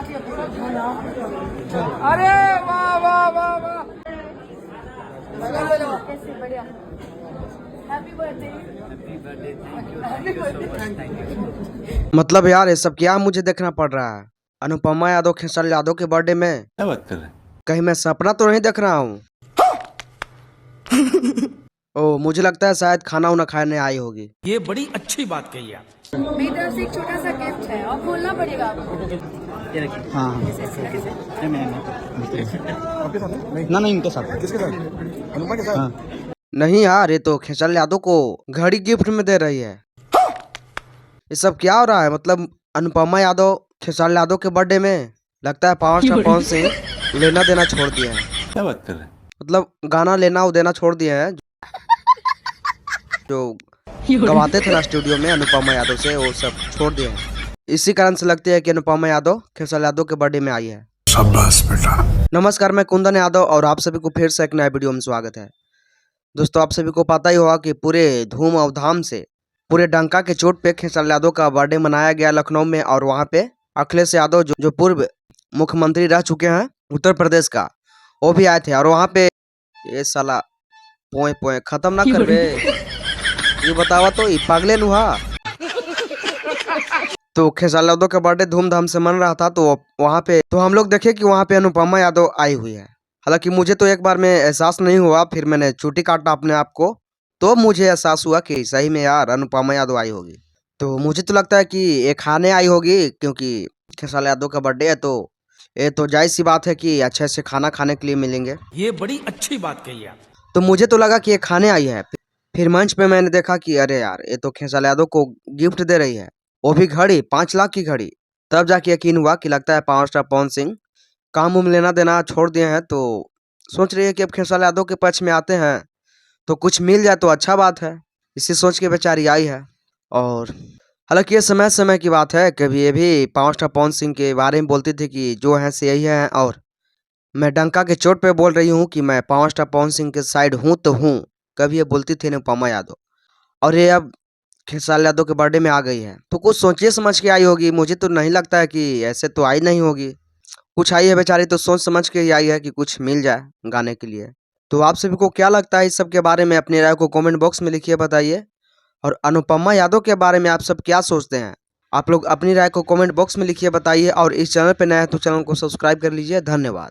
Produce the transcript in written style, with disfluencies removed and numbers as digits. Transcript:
अरे वाह वाह वाह वाह, बढ़िया। Happy birthday. मतलब यार ये सब क्या मुझे देखना पड़ रहा है? अनुपमा यादव खेसारी यादव के बर्थडे में क्या बात कर रहे हैं? कहीं मैं सपना तो नहीं देख रहा हूँ? ओह, मुझे लगता है शायद खाना उना खाने आई होगी। ये बड़ी अच्छी बात कही आप। मेरी तरफ से एक छोटा सा गिफ्ट है और खोलना पड़ेगा आपको। ना नहीं इनके साथ किसके साथ? अनुपमा के साथ। नहीं यार, ये तो खेसारी यादव को घड़ी गिफ्ट में दे रही है। ये सब क्या हो रहा है? मतलब अनुपमा यादव खेसारी यादव के बर्थडे में लगता है पावर स्टार पवन सिंह लेना देना छोड़ दिए हैं। क्या बात कर रहे हैं? मतलब गाना लेना और देना छोड़ दिए हैं। जो गवाते थे ना स्टूडियो में अनुपमा यादव से, वो सब छोड़ दिए हैं। इसी कारण से लगती है कि अनुपमा यादव खेसारी यादव के बर्थडे में आई है। शाबाश बेटा। नमस्कार, मैं कुंदन यादव और आप सभी को फिर से एक नया वीडियो में स्वागत है। दोस्तों, आप सभी को पता ही होगा कि पूरे धूम और धाम से, पूरे डंका के चोट पे खेसारी यादव का बर्थडे मनाया गया लखनऊ में। और वहाँ पे अखिलेश यादव जो पूर्व मुख्यमंत्री रह चुके हैं उत्तर प्रदेश का, वो भी आए थे। और वहाँ पे ये साला पोए पोए खत्म ना कर बे, ये बतावा तो ये पागले नुहा। तो खेसारी यादव का बर्थडे धूमधाम से मन रहा था, तो वहाँ पे तो हम लोग देखे कि वहाँ पे अनुपमा यादव आई हुई है। हालांकि मुझे तो एक बार में एहसास नहीं हुआ, फिर मैंने चुटी काटा अपने आप को, तो मुझे एहसास हुआ कि सही में यार अनुपमा यादव आई होगी। तो मुझे तो लगता है कि ये खाने आई होगी, क्योंकि खेसारी यादव का बर्थडे है, तो ये तो जायज सी बात है कि अच्छे से खाना खाने के लिए मिलेंगे। ये बड़ी अच्छी बात कही आप। तो मुझे तो लगा कि ये खाने आई है। फिर मंच पे मैंने देखा कि अरे यार, ये तो खेसारी यादव को गिफ्ट दे रही है, वो भी घड़ी, 5 लाख की घड़ी। तब जाके यकीन हुआ कि लगता है पावर स्टार पवन सिंह काम उम लेना देना छोड़ दिए हैं, तो सोच रही है कि अब खेसारी यादव के पक्ष में आते हैं तो कुछ मिल जाए तो अच्छा बात है। इसी सोच के बेचारी आई है। और हालांकि ये समय समय की बात है, कभी ये भी पावर स्टार पवन सिंह के बारे में बोलती थी कि जो है से यही है, और मैं डंका के चोट पे बोल रही हूँ कि मैं पावर स्टार पवन सिंह के साइड हूँ तो हूँ। कभी ये बोलती थी अनुपमा यादव, और ये अब खेसारी यादव के बर्थडे में आ गई है, तो कुछ सोचिए समझ के आई होगी। मुझे तो नहीं लगता है कि ऐसे तो आई नहीं होगी। कुछ आई है बेचारी तो सोच समझ के ही आई है कि कुछ मिल जाए गाने के लिए। तो आप सभी को क्या लगता है इस सब के बारे में? अपनी राय को कमेंट बॉक्स में लिखिए, बताइए। और अनुपमा यादव के बारे में आप सब क्या सोचते हैं? आप लोग अपनी राय को कमेंट बॉक्स में लिखिए, बताइए। और इस चैनल पर नया है तो चैनल को सब्सक्राइब कर लीजिए। धन्यवाद।